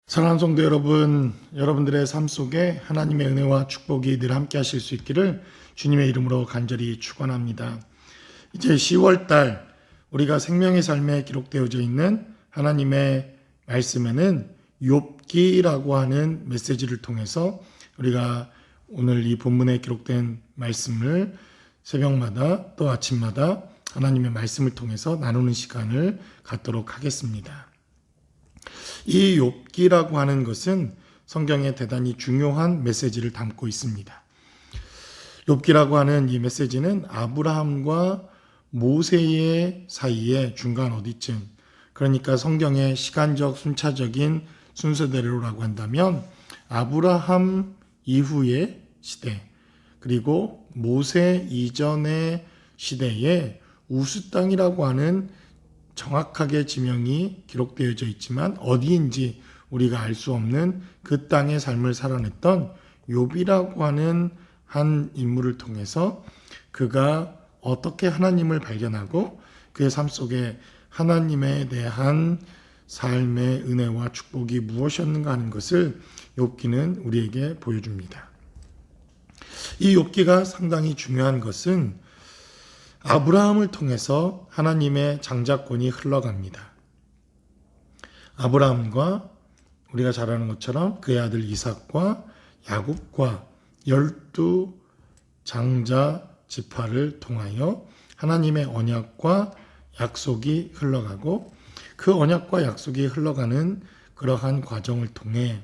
사랑하는 성도 여러분, 여러분들의 삶 속에 하나님의 은혜와 축복이 늘 함께 하실 수 있기를 주님의 이름으로 간절히 축원합니다. 이제 10월달 우리가 생명의 삶에 기록되어져 있는 하나님의 말씀에는 욥기라고 하는 메시지를 통해서 우리가 오늘 이 본문에 기록된 말씀을 새벽마다 또 아침마다 하나님의 말씀을 통해서 나누는 시간을 갖도록 하겠습니다. 이 욥기라고 하는 것은 성경에 대단히 중요한 메시지를 담고 있습니다. 욥기라고 하는 이 메시지는 아브라함과 모세의 사이에 중간 어디쯤, 그러니까 성경의 시간적 순차적인 순서대로라고 한다면 아브라함 이후의 시대, 그리고 모세 이전의 시대에 우스 땅이라고 하는 정확하게 지명이 기록되어져 있지만 어디인지 우리가 알 수 없는 그 땅의 삶을 살아냈던 욥이라고 하는 한 인물을 통해서 그가 어떻게 하나님을 발견하고 그의 삶 속에 하나님에 대한 삶의 은혜와 축복이 무엇이었는가 하는 것을 욥기는 우리에게 보여줍니다. 이 욥기가 상당히 중요한 것은 아브라함을 통해서 하나님의 장자권이 흘러갑니다. 아브라함과 우리가 잘 아는 것처럼 그의 아들 이삭과 야곱과 12 장자 지파를 통하여 하나님의 언약과 약속이 흘러가고 그 언약과 약속이 흘러가는 그러한 과정을 통해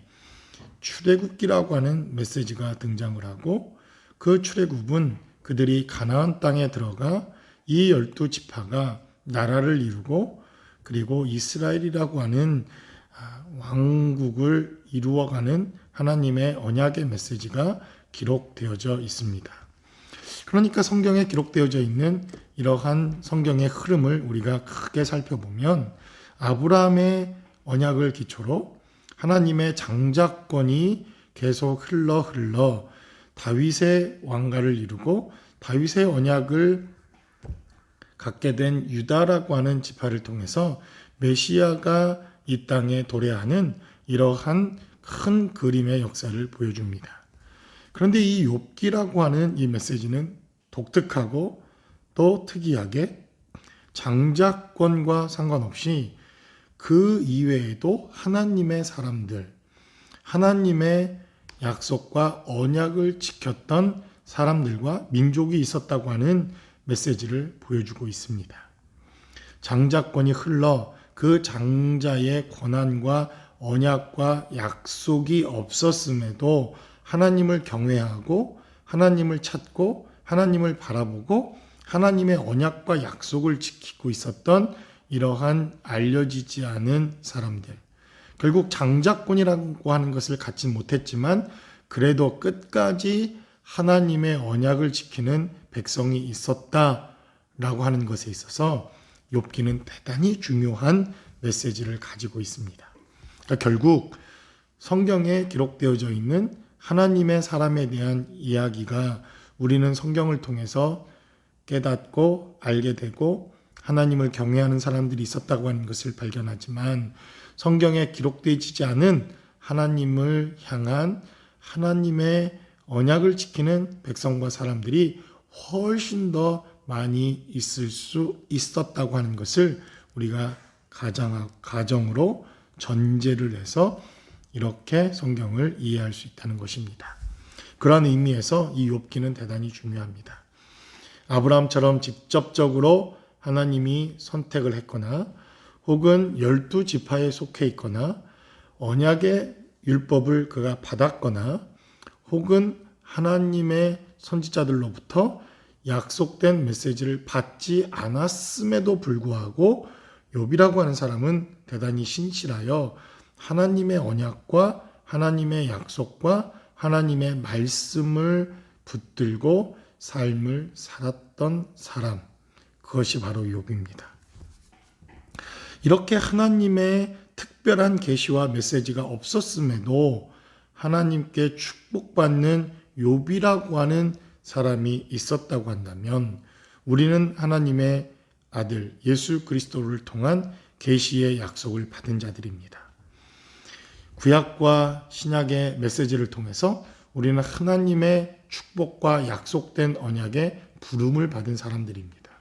출애굽기라고 하는 메시지가 등장을 하고 그 출애굽은 그들이 가나안 땅에 들어가 이 12지파가 나라를 이루고 그리고 이스라엘이라고 하는 왕국을 이루어가는 하나님의 언약의 메시지가 기록되어져 있습니다. 그러니까 성경에 기록되어져 있는 이러한 성경의 흐름을 우리가 크게 살펴보면 아브라함의 언약을 기초로 하나님의 장자권이 계속 흘러 다윗의 왕가를 이루고 다윗의 언약을 갖게 된 유다라고 하는 지파를 통해서 메시아가 이 땅에 도래하는 이러한 큰 그림의 역사를 보여줍니다. 그런데 이 욥기라고 하는 이 메시지는 독특하고 또 특이하게 장자권과 상관없이 그 이외에도 하나님의 사람들, 하나님의 약속과 언약을 지켰던 사람들과 민족이 있었다고 하는 메시지를 보여주고 있습니다. 장자권이 흘러 그 장자의 권한과 언약과 약속이 없었음에도 하나님을 경외하고 하나님을 찾고 하나님을 바라보고 하나님의 언약과 약속을 지키고 있었던 이러한 알려지지 않은 사람들, 결국 장자권이라고 하는 것을 갖지 못했지만 그래도 끝까지 하나님의 언약을 지키는 백성이 있었다라고 하는 것에 있어서 욥기는 대단히 중요한 메시지를 가지고 있습니다. 그러니까 결국 성경에 기록되어져 있는 하나님의 사람에 대한 이야기가 우리는 성경을 통해서 깨닫고 알게 되고 하나님을 경외하는 사람들이 있었다고 하는 것을 발견하지만 성경에 기록되지 않은 하나님을 향한 하나님의 언약을 지키는 백성과 사람들이 훨씬 더 많이 있을 수 있었다고 하는 것을 우리가 가정으로 전제를 해서 이렇게 성경을 이해할 수 있다는 것입니다. 그러한 의미에서 이 욥기는 대단히 중요합니다. 아브라함처럼 직접적으로 하나님이 선택을 했거나 혹은 12지파에 속해 있거나 언약의 율법을 그가 받았거나 혹은 하나님의 선지자들로부터 약속된 메시지를 받지 않았음에도 불구하고 욥이라고 하는 사람은 대단히 신실하여 하나님의 언약과 하나님의 약속과 하나님의 말씀을 붙들고 삶을 살았던 사람, 그것이 바로 욥입니다. 이렇게 하나님의 특별한 계시와 메시지가 없었음에도 하나님께 축복받는 욥이라고 하는 사람이 있었다고 한다면 우리는 하나님의 아들 예수 그리스도를 통한 계시의 약속을 받은 자들입니다. 구약과 신약의 메시지를 통해서 우리는 하나님의 축복과 약속된 언약의 부름을 받은 사람들입니다.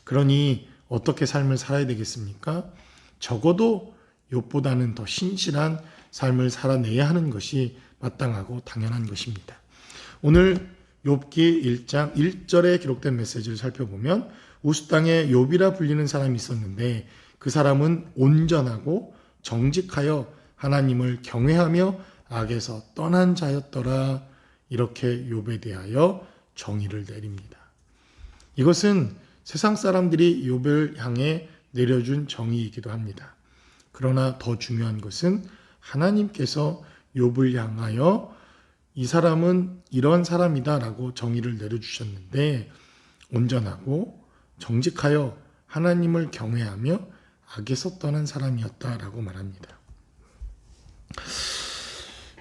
그러니 어떻게 삶을 살아야 되겠습니까? 적어도 욥보다는 더 신실한 삶을 살아내야 하는 것이 마땅하고 당연한 것입니다. 오늘 욥기 1장 1절에 기록된 메시지를 살펴보면 우스 땅에 욥이라 불리는 사람이 있었는데 그 사람은 온전하고 정직하여 하나님을 경외하며 악에서 떠난 자였더라. 이렇게 욥에 대하여 정의를 내립니다. 이것은 세상 사람들이 욥을 향해 내려준 정의이기도 합니다. 그러나 더 중요한 것은 하나님께서 욥을 향하여 이 사람은 이런 사람이다라고 정의를 내려주셨는데 온전하고 정직하여 하나님을 경외하며 악에서 떠난 사람이었다라고 말합니다.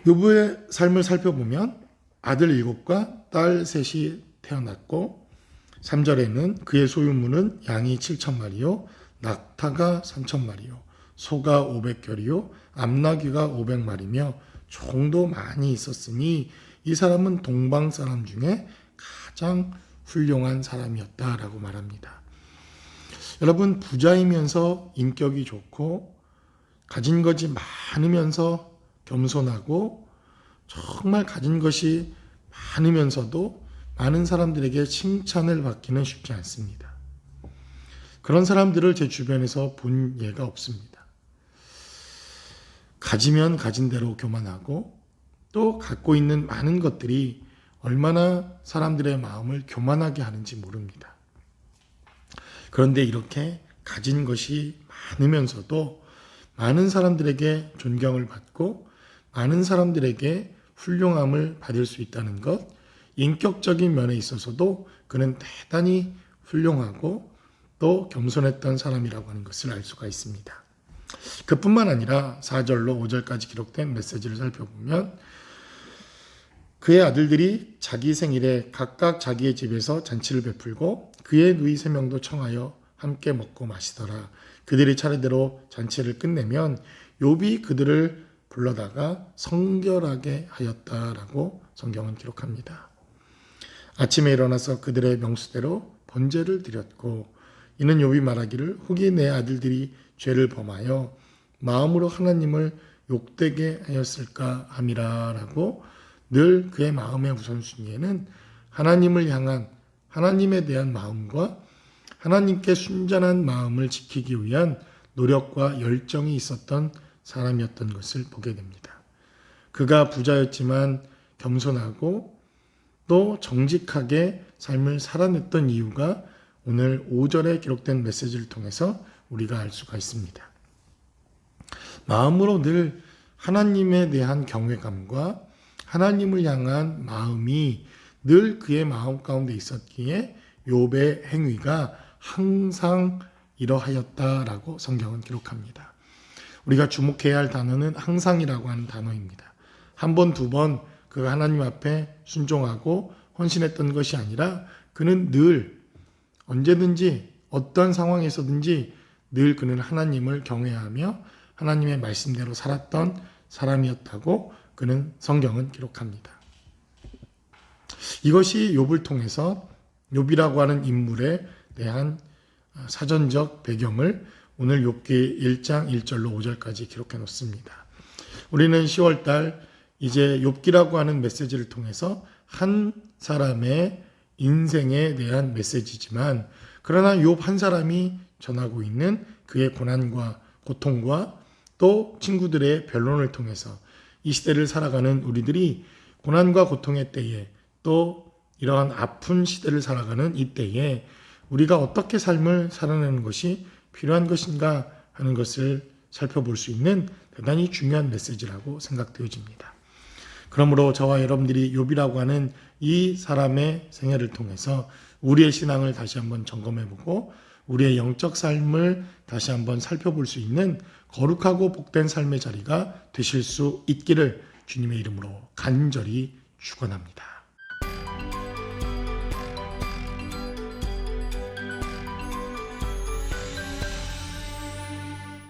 욥의 삶을 살펴보면 아들 7과 딸 3이 태어났고 3절에는 그의 소유물은 양이 7,000마리요 낙타가 3,000마리요 소가 500결이요 암나귀가 500마리며 종도 많이 있었으니 이 사람은 동방 사람 중에 가장 훌륭한 사람이었다라고 말합니다. 여러분, 부자이면서 인격이 좋고 가진 것이 많으면서 겸손하고 정말 가진 것이 많으면서도 많은 사람들에게 칭찬을 받기는 쉽지 않습니다. 그런 사람들을 제 주변에서 본 예가 없습니다. 가지면 가진 대로 교만하고 또 갖고 있는 많은 것들이 얼마나 사람들의 마음을 교만하게 하는지 모릅니다. 그런데 이렇게 가진 것이 많으면서도 많은 사람들에게 존경을 받고 많은 사람들에게 훌륭함을 받을 수 있다는 것, 인격적인 면에 있어서도 그는 대단히 훌륭하고 또 겸손했던 사람이라고 하는 것을 알 수가 있습니다. 그뿐만 아니라 4절로 5절까지 기록된 메시지를 살펴보면 그의 아들들이 자기 생일에 각각 자기의 집에서 잔치를 베풀고 그의 누이 3명도 청하여 함께 먹고 마시더라. 그들이 차례대로 잔치를 끝내면 욥이 그들을 불러다가 성결하게 하였다라고 성경은 기록합니다. 아침에 일어나서 그들의 명수대로 번제를 드렸고 이는 욥이 말하기를 혹이 내 아들들이 죄를 범하여 마음으로 하나님을 욕되게 하였을까 함이라 라고 늘 그의 마음의 우선순위에는 하나님을 향한 하나님에 대한 마음과 하나님께 순전한 마음을 지키기 위한 노력과 열정이 있었던 사람이었던 것을 보게 됩니다. 그가 부자였지만 겸손하고 또 정직하게 삶을 살아냈던 이유가 오늘 5절에 기록된 메시지를 통해서 우리가 알 수가 있습니다. 마음으로 늘 하나님에 대한 경외감과 하나님을 향한 마음이 늘 그의 마음 가운데 있었기에 욥의 행위가 항상 이러하였다라고 성경은 기록합니다. 우리가 주목해야 할 단어는 항상이라고 하는 단어입니다. 한 번, 두 번 그가 하나님 앞에 순종하고 헌신했던 것이 아니라 그는 늘 언제든지 어떤 상황에서든지 늘 그는 하나님을 경외하며 하나님의 말씀대로 살았던 사람이었다고 그는 성경은 기록합니다. 이것이 욥을 통해서 욥이라고 하는 인물에 대한 사전적 배경을 오늘 욥기 1장 1절로 5절까지 기록해 놓습니다. 우리는 10월달 이제 욥기라고 하는 메시지를 통해서 한 사람의 인생에 대한 메시지지만 그러나 욥 한 사람이 전하고 있는 그의 고난과 고통과 또 친구들의 변론을 통해서 이 시대를 살아가는 우리들이 고난과 고통의 때에 또 이러한 아픈 시대를 살아가는 이 때에 우리가 어떻게 삶을 살아내는 것이 필요한 것인가 하는 것을 살펴볼 수 있는 대단히 중요한 메시지라고 생각되어집니다. 그러므로 저와 여러분들이 욥이라고 하는 이 사람의 생애를 통해서 우리의 신앙을 다시 한번 점검해보고 우리의 영적 삶을 다시 한번 살펴볼 수 있는 거룩하고 복된 삶의 자리가 되실 수 있기를 주님의 이름으로 간절히 축원합니다.